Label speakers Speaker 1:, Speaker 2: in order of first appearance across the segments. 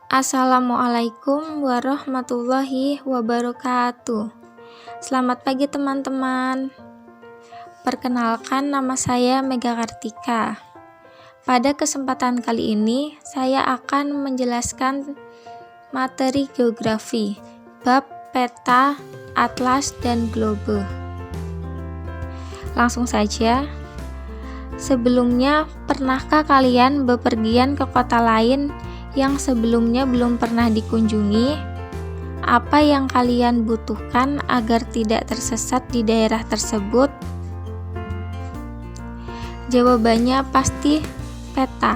Speaker 1: Assalamualaikum warahmatullahi wabarakatuh. Selamat pagi teman-teman. Perkenalkan, nama saya Mega Kartika. Pada kesempatan kali ini, saya akan menjelaskan materi geografi, bab peta, atlas, dan globe. Langsung saja. Sebelumnya, pernahkah kalian bepergian ke kota lain yang sebelumnya belum pernah dikunjungi? Apa yang kalian butuhkan agar tidak tersesat di daerah tersebut? Jawabannya pasti peta.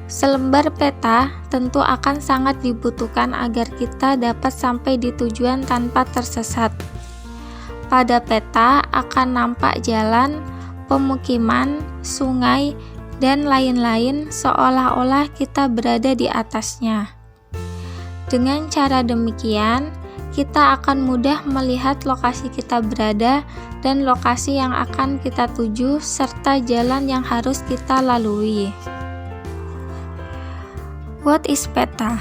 Speaker 1: Selembar peta tentu akan sangat dibutuhkan agar kita dapat sampai di tujuan tanpa tersesat. Pada peta akan nampak jalan, pemukiman, sungai, dan lain-lain seolah-olah kita berada di atasnya. Dengan cara demikian, kita akan mudah melihat lokasi kita berada dan lokasi yang akan kita tuju serta jalan yang harus kita lalui. What is peta?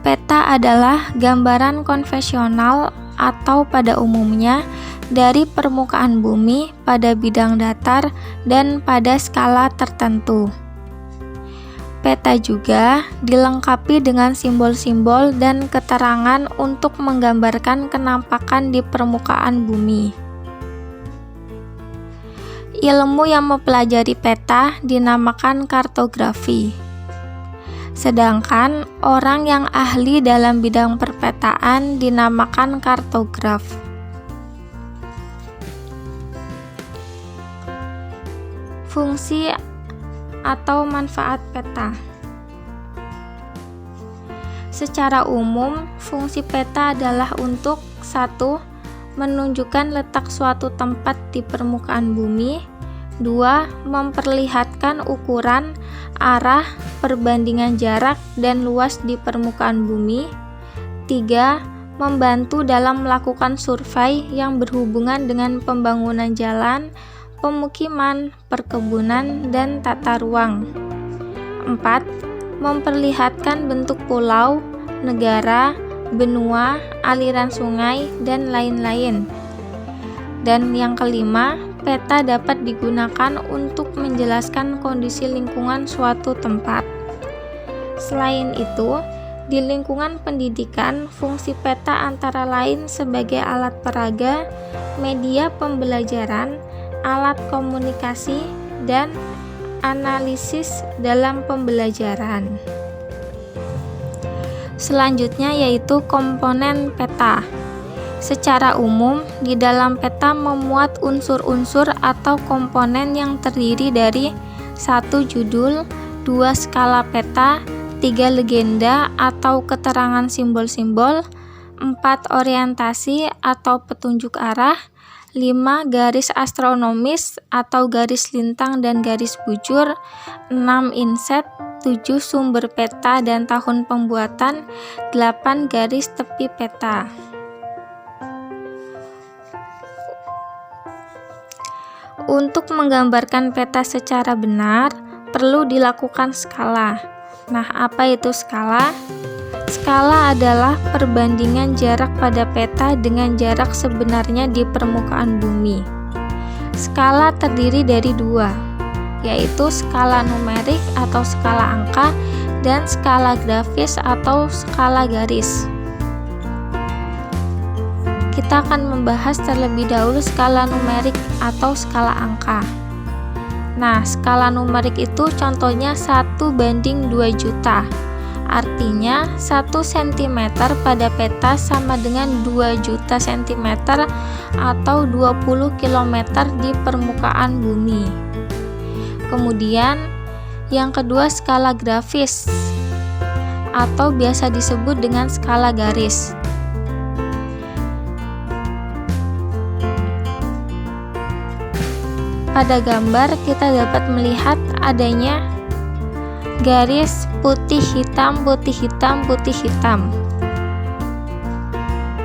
Speaker 1: Peta adalah gambaran konvensional atau pada umumnya dari permukaan bumi pada bidang datar dan pada skala tertentu. Peta juga dilengkapi dengan simbol-simbol dan keterangan untuk menggambarkan kenampakan di permukaan bumi. Ilmu yang mempelajari peta dinamakan kartografi. Sedangkan orang yang ahli dalam bidang perpetaan dinamakan kartograf. Fungsi atau manfaat peta. Secara umum, fungsi peta adalah untuk 1. Menunjukkan letak suatu tempat di permukaan bumi. 2. Memperlihatkan ukuran, arah, perbandingan jarak, dan luas di permukaan bumi. 3. Membantu dalam melakukan survei yang berhubungan dengan pembangunan jalan, pemukiman, perkebunan, dan tata ruang. 4. Memperlihatkan bentuk pulau, negara, benua, aliran sungai, dan lain-lain. Dan yang kelima, peta dapat digunakan untuk menjelaskan kondisi lingkungan suatu tempat. Selain itu, di lingkungan pendidikan, fungsi peta antara lain sebagai alat peraga, media pembelajaran, alat komunikasi, dan analisis dalam pembelajaran. Selanjutnya yaitu komponen peta. Secara umum, di dalam peta memuat unsur-unsur atau komponen yang terdiri dari 1. Judul, 2. Skala peta, 3. Legenda atau keterangan simbol-simbol, 4. Orientasi atau petunjuk arah, 5. Garis astronomis atau garis lintang dan garis bujur, 6. Inset, 7. Sumber peta dan tahun pembuatan, 8. Garis tepi peta. Untuk menggambarkan peta secara benar, perlu dilakukan skala. Nah, apa itu skala? Skala adalah perbandingan jarak pada peta dengan jarak sebenarnya di permukaan bumi. Skala terdiri dari 2, yaitu skala numerik atau skala angka dan skala grafis atau skala garis. Kita akan membahas terlebih dahulu skala numerik atau skala angka. Nah, skala numerik itu contohnya 1:2 juta. Artinya 1 cm pada peta sama dengan 2 juta cm atau 20 km di permukaan bumi. Kemudian yang kedua skala grafis atau biasa disebut dengan skala garis. Pada gambar kita dapat melihat adanya garis putih hitam, putih hitam, putih hitam.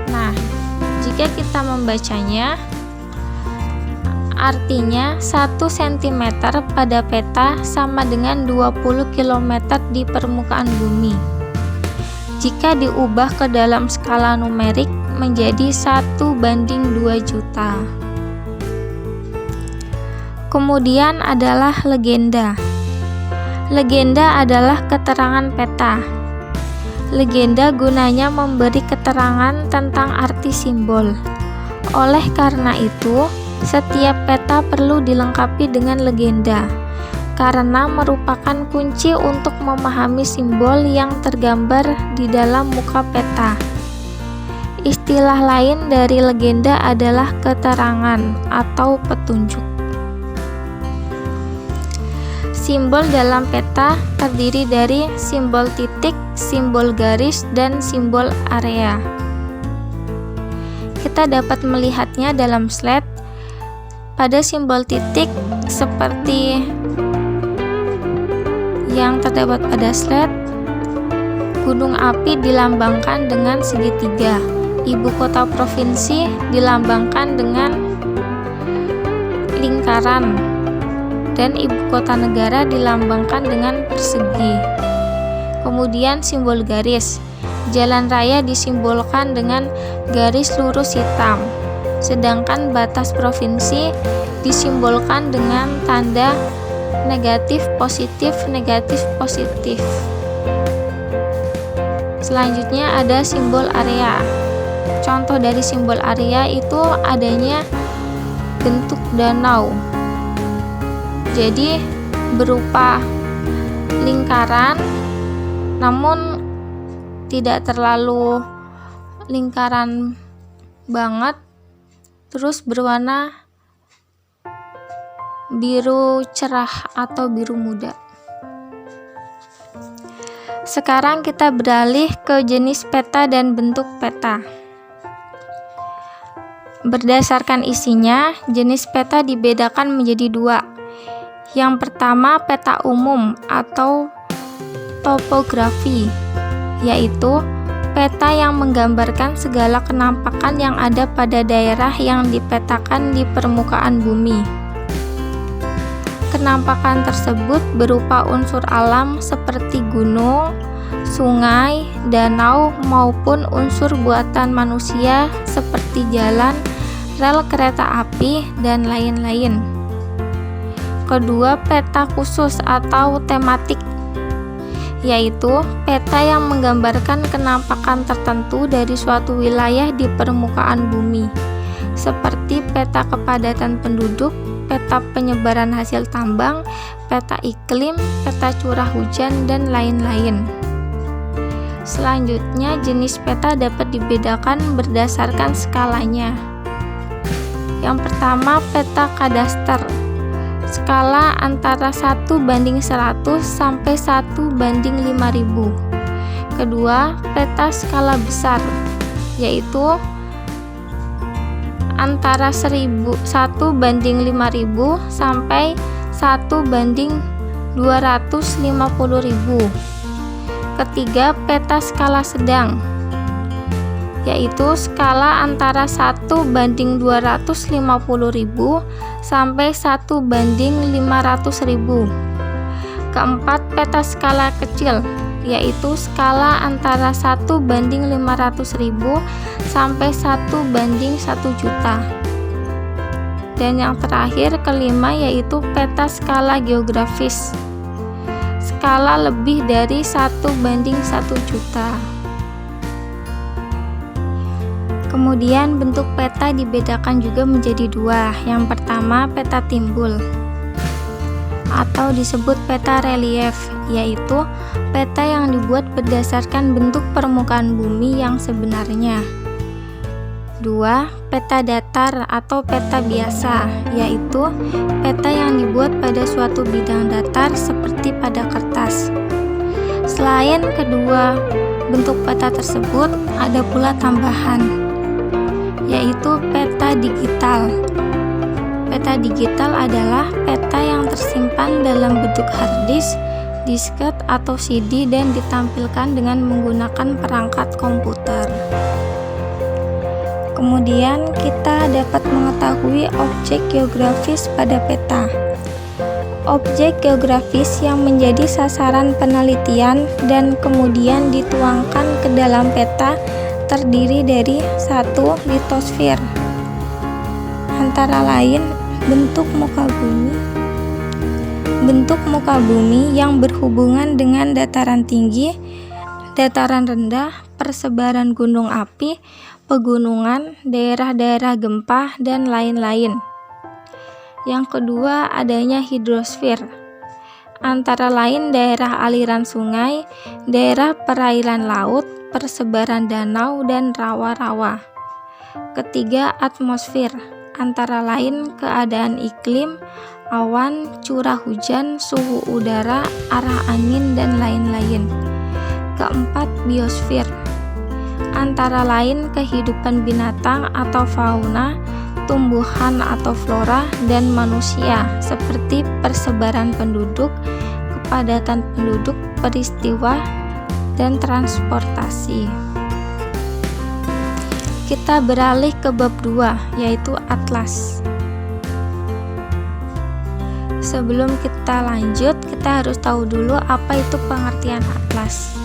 Speaker 1: Nah, jika kita membacanya, Artinya 1 cm pada peta sama dengan 20 km di permukaan bumi. Jika diubah ke dalam skala numerik menjadi 1:2 juta. Kemudian adalah legenda. Legenda adalah keterangan peta. Legenda gunanya memberi keterangan tentang arti simbol. Oleh karena itu, setiap peta perlu dilengkapi dengan legenda, karena merupakan kunci untuk memahami simbol yang tergambar di dalam muka peta. Istilah lain dari legenda adalah keterangan atau petunjuk. Simbol dalam peta terdiri dari simbol titik, simbol garis, dan simbol area. Kita dapat melihatnya dalam slide. Pada simbol titik seperti yang terdapat pada slide, gunung api dilambangkan dengan segitiga, ibu kota provinsi dilambangkan dengan lingkaran, dan ibu kota negara dilambangkan dengan persegi. Kemudian simbol garis, jalan raya disimbolkan dengan garis lurus hitam, sedangkan batas provinsi disimbolkan dengan tanda negatif positif negatif positif. Selanjutnya ada simbol area. Contoh dari simbol area itu adanya bentuk danau, jadi berupa lingkaran namun tidak terlalu lingkaran banget, terus berwarna biru cerah atau biru muda. Sekarang kita beralih ke jenis peta dan bentuk peta. Berdasarkan isinya, jenis peta dibedakan menjadi 2. Yang pertama, peta umum atau topografi, yaitu peta yang menggambarkan segala kenampakan yang ada pada daerah yang dipetakan di permukaan bumi. Kenampakan tersebut berupa unsur alam seperti gunung, sungai, danau, maupun unsur buatan manusia seperti jalan, rel kereta api, dan lain-lain. Kedua, peta khusus atau tematik, yaitu peta yang menggambarkan kenampakan tertentu dari suatu wilayah di permukaan bumi, seperti peta kepadatan penduduk, peta penyebaran hasil tambang, peta iklim, peta curah hujan, dan lain-lain. Selanjutnya, jenis peta dapat dibedakan berdasarkan skalanya. Yang pertama, peta kadaster. Skala antara 1:100 sampai 1:5000. Kedua, peta skala besar, yaitu antara 1:5000 sampai 1:250.000. Ketiga, peta skala sedang, yaitu skala antara 1:250.000 sampai 1:500.000. Keempat, peta skala kecil, yaitu skala antara 1:500.000 sampai 1:1 juta. Dan yang terakhir, kelima, yaitu peta skala geografis, skala lebih dari 1:1 juta. Kemudian bentuk peta dibedakan juga menjadi 2. Yang pertama, peta timbul atau disebut peta relief, yaitu peta yang dibuat berdasarkan bentuk permukaan bumi yang sebenarnya. 2. Peta datar atau peta biasa, yaitu peta yang dibuat pada suatu bidang datar seperti pada kertas. Selain kedua bentuk peta tersebut, ada pula tambahan, yaitu peta digital. Peta digital adalah peta yang tersimpan dalam bentuk harddisk, disket, atau CD dan ditampilkan dengan menggunakan perangkat komputer. Kemudian kita dapat mengetahui objek geografis pada peta. Objek geografis yang menjadi sasaran penelitian dan kemudian dituangkan ke dalam peta terdiri dari 1. Litosfer, antara lain bentuk muka bumi yang berhubungan dengan dataran tinggi, dataran rendah, persebaran gunung api, pegunungan, daerah-daerah gempa, dan lain-lain. Yang kedua, adanya hidrosfer, antara lain daerah aliran sungai, daerah perairan laut, persebaran danau, dan rawa-rawa. Ketiga, atmosfer, antara lain keadaan iklim, awan, curah hujan, suhu udara, arah angin, dan lain-lain. Keempat, biosfer, antara lain kehidupan binatang atau fauna, tumbuhan atau flora, dan manusia seperti persebaran penduduk, kepadatan penduduk, peristiwa, dan transportasi. Kita beralih ke bab 2, yaitu atlas. Sebelum kita lanjut, kita harus tahu dulu apa itu pengertian atlas.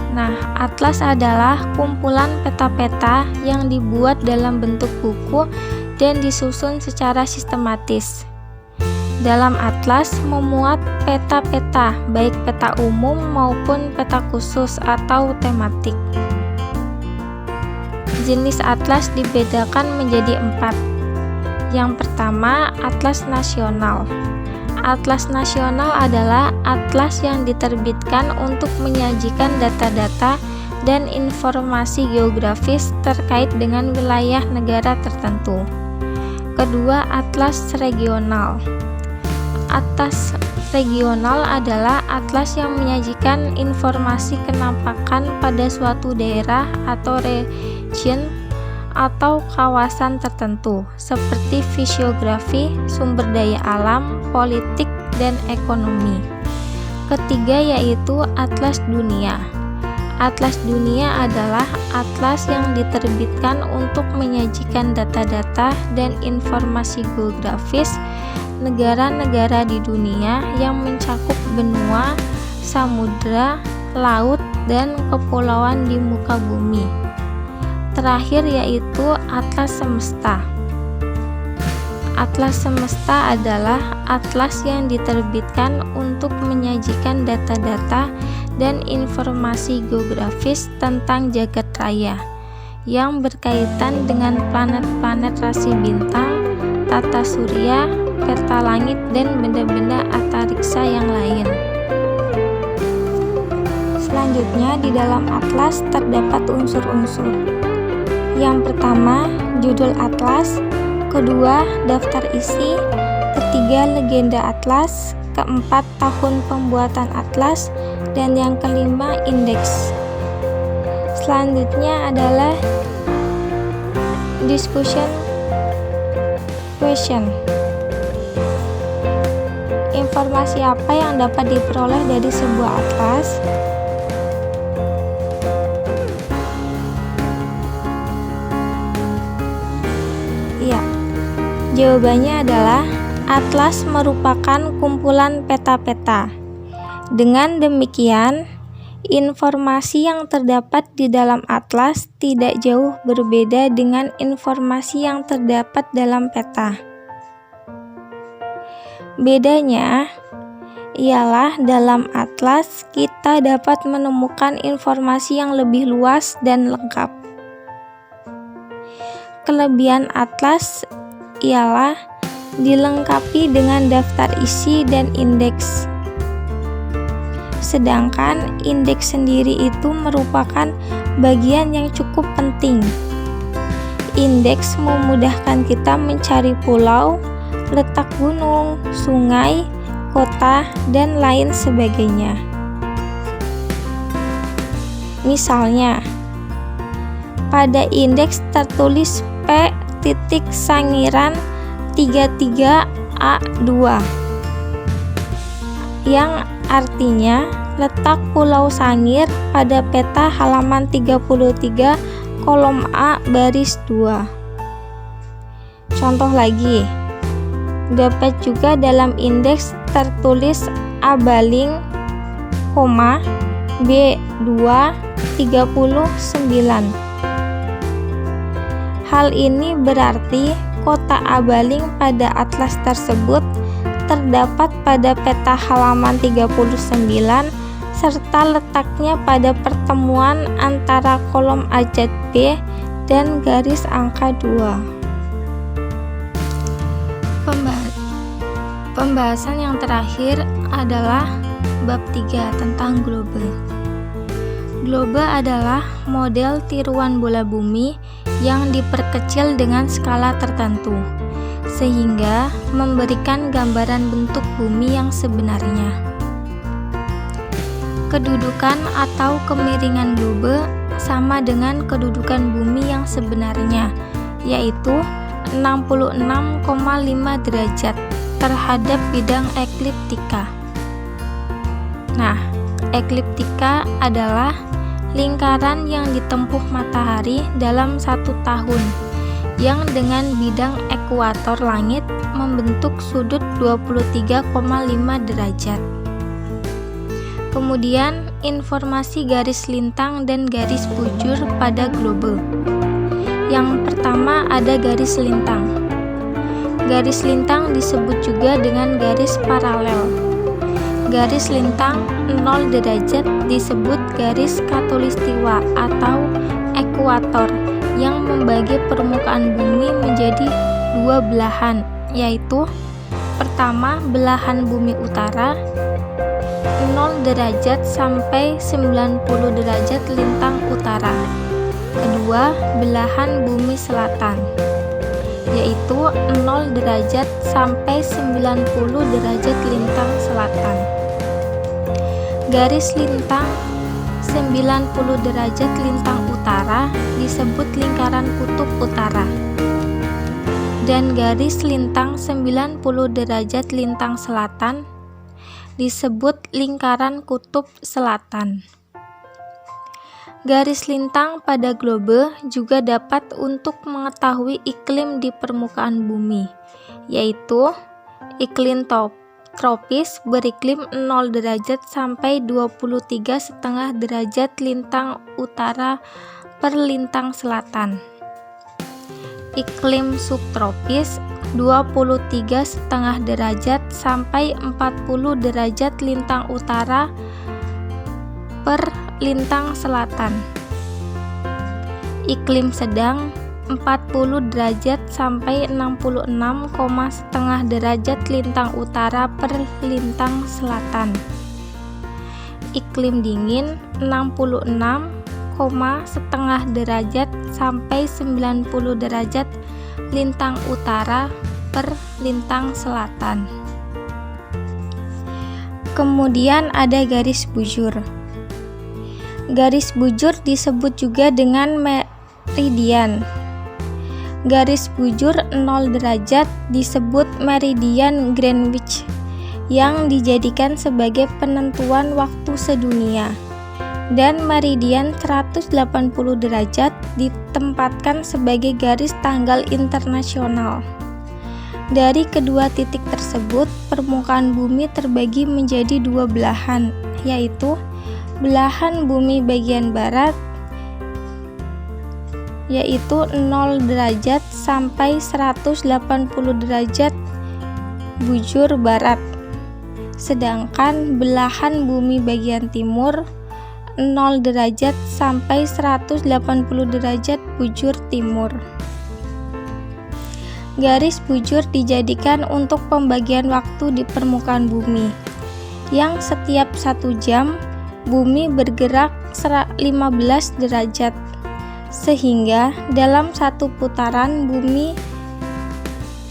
Speaker 1: Nah, atlas adalah kumpulan peta-peta yang dibuat dalam bentuk buku dan disusun secara sistematis. Dalam atlas memuat peta-peta, baik peta umum maupun peta khusus atau tematik. Jenis atlas dibedakan menjadi 4. Yang pertama, atlas nasional. Atlas nasional adalah atlas yang diterbitkan untuk menyajikan data-data dan informasi geografis terkait dengan wilayah negara tertentu. Kedua, atlas regional. Atlas regional adalah atlas yang menyajikan informasi kenampakan pada suatu daerah atau region atau kawasan tertentu seperti fisiografi, sumber daya alam, politik, dan ekonomi. Ketiga yaitu atlas dunia. Atlas dunia adalah atlas yang diterbitkan untuk menyajikan data-data dan informasi geografis negara-negara di dunia yang mencakup benua, samudra, laut, dan kepulauan di muka bumi. Terakhir yaitu atlas semesta. Atlas semesta adalah atlas yang diterbitkan untuk menyajikan data-data dan informasi geografis tentang jagat raya yang berkaitan dengan planet-planet rasi bintang, tata surya, peta langit, dan benda-benda antariksa yang lain. Selanjutnya, di dalam atlas terdapat unsur-unsur. Yang pertama, judul atlas, kedua, daftar isi, ketiga, legenda atlas, keempat, tahun pembuatan atlas, dan yang kelima, indeks. Selanjutnya adalah discussion question. Informasi apa yang dapat diperoleh dari sebuah atlas? Jawabannya adalah atlas merupakan kumpulan peta-peta. Dengan demikian, informasi yang terdapat di dalam atlas tidak jauh berbeda dengan informasi yang terdapat dalam peta. Bedanya ialah dalam atlas kita dapat menemukan informasi yang lebih luas dan lengkap. Kelebihan atlas ialah dilengkapi dengan daftar isi dan indeks. Sedangkan indeks sendiri itu merupakan bagian yang cukup penting. Indeks memudahkan kita mencari pulau, letak gunung, sungai, kota, dan lain sebagainya. Misalnya, pada indeks tertulis P.Sangiran 33A2 yang artinya letak Pulau Sangir pada peta halaman 33,0 kolom A baris 2. Contoh lagi, dapat juga dalam indeks tertulis A baling, B2 39. Hal ini berarti kota A baling pada atlas tersebut terdapat pada peta halaman 39 serta letaknya pada pertemuan antara kolom AZ B dan garis angka 2. Pembahasan yang terakhir adalah bab 3 tentang globe. Globe adalah model tiruan bola bumi yang diperkecil dengan skala tertentu, sehingga memberikan gambaran bentuk bumi yang sebenarnya. Kedudukan atau kemiringan globe sama dengan kedudukan bumi yang sebenarnya, yaitu 66,5 derajat terhadap bidang ekliptika. Nah, ekliptika adalah lingkaran yang ditempuh matahari dalam 1 tahun yang dengan bidang ekuator langit membentuk sudut 23,5 derajat. Kemudian, informasi garis lintang dan garis bujur pada globe. Yang pertama ada garis lintang. Garis lintang disebut juga dengan garis paralel. Garis lintang 0 derajat disebut garis khatulistiwa atau ekuator yang membagi permukaan bumi menjadi 2 belahan, yaitu pertama belahan bumi utara 0 derajat sampai 90 derajat lintang utara. Kedua, belahan bumi selatan, yaitu 0 derajat sampai 90 derajat lintang selatan. Garis lintang 90 derajat lintang utara disebut lingkaran kutub utara, dan garis lintang 90 derajat lintang selatan disebut lingkaran kutub selatan. Garis lintang pada globe juga dapat untuk mengetahui iklim di permukaan bumi, yaitu iklim tropis beriklim 0 derajat sampai 23,5 derajat lintang utara per lintang selatan. Iklim subtropis 23,5 derajat sampai 40 derajat lintang utara per lintang selatan. Iklim sedang 40 derajat sampai 66,5 derajat lintang utara per lintang selatan. Iklim dingin 66,5 derajat sampai 90 derajat lintang utara per lintang selatan. Kemudian ada garis bujur. Garis bujur disebut juga dengan meridian. Garis bujur 0 derajat disebut meridian Greenwich yang dijadikan sebagai penentuan waktu sedunia, dan meridian 180 derajat ditempatkan sebagai garis tanggal internasional. Dari kedua titik tersebut, permukaan bumi terbagi menjadi 2 belahan, yaitu belahan bumi bagian barat yaitu 0 derajat sampai 180 derajat bujur barat, sedangkan belahan bumi bagian timur 0 derajat sampai 180 derajat bujur timur. Garis bujur dijadikan untuk pembagian waktu di permukaan bumi, yang setiap 1 jam bumi bergerak 15 derajat, sehingga dalam 1 putaran bumi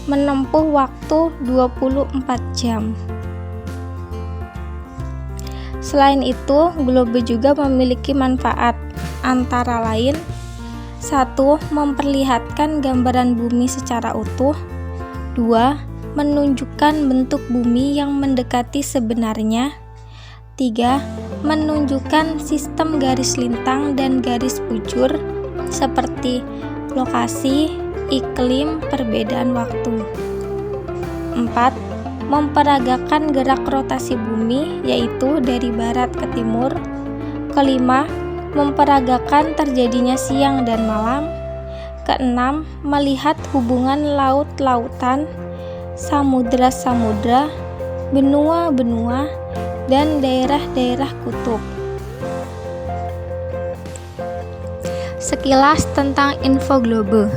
Speaker 1: menempuh waktu 24 jam. Selain itu, globe juga memiliki manfaat, antara lain 1. Memperlihatkan gambaran bumi secara utuh. 2. Menunjukkan bentuk bumi yang mendekati sebenarnya. 3. Menunjukkan sistem garis lintang dan garis bujur. seperti lokasi, iklim, perbedaan waktu. 4. Memperagakan gerak rotasi bumi, yaitu dari barat ke timur. Kelima, memperagakan terjadinya siang dan malam. Keenam, melihat hubungan laut-lautan, samudra-samudra, benua-benua, dan daerah-daerah kutub. Sekilas tentang info globe.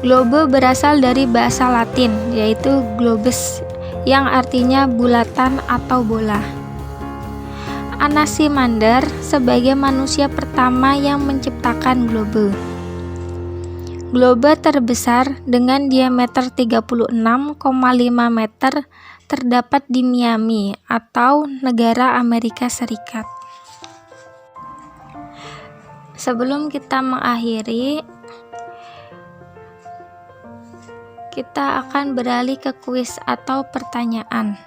Speaker 1: Globe berasal dari bahasa Latin, yaitu globus, yang artinya bulatan atau bola. Anaximander sebagai manusia pertama yang menciptakan globe. Globe terbesar dengan diameter 36,5 meter terdapat di Miami atau negara Amerika Serikat. Sebelum kita mengakhiri, kita akan beralih ke kuis atau pertanyaan.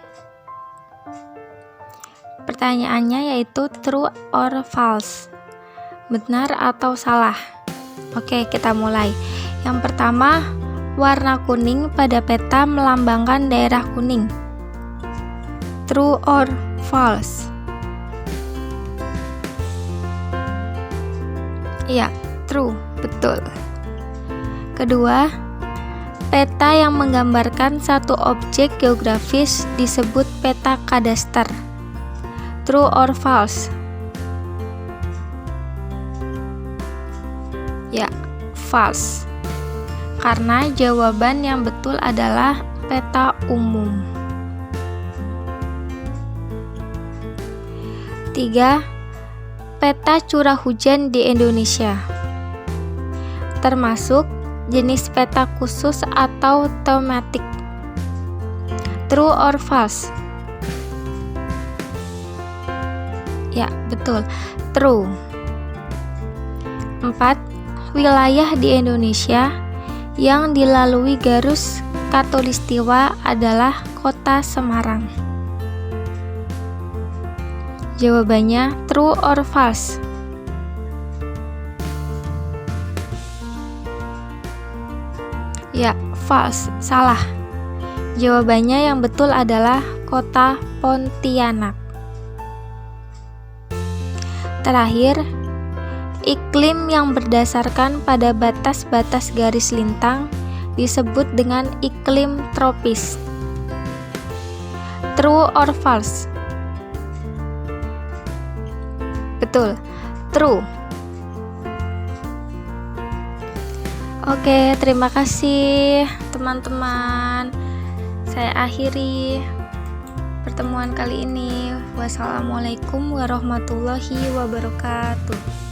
Speaker 1: Pertanyaannya yaitu true or false, benar atau salah. Oke, kita mulai. Yang pertama, warna kuning pada peta melambangkan daerah kuning. True or false? Iya, true, betul. Kedua, peta yang menggambarkan satu objek geografis disebut peta kadaster. True or false? Ya, false. Karena jawaban yang betul adalah peta umum. 3. Peta curah hujan di Indonesia, termasuk jenis peta khusus atau tematik. True or false? Ya, betul. True. 4. Wilayah di Indonesia yang dilalui garis khatulistiwa adalah Kota Semarang. Jawabannya true or false? Ya, false. Salah. Jawabannya yang betul adalah Kota Pontianak. Terakhir, iklim yang berdasarkan pada batas-batas garis lintang disebut dengan iklim tropis. True or false? Betul, true. Oke, terima kasih teman-teman. Saya akhiri pertemuan kali ini. Wassalamualaikum warahmatullahi wabarakatuh.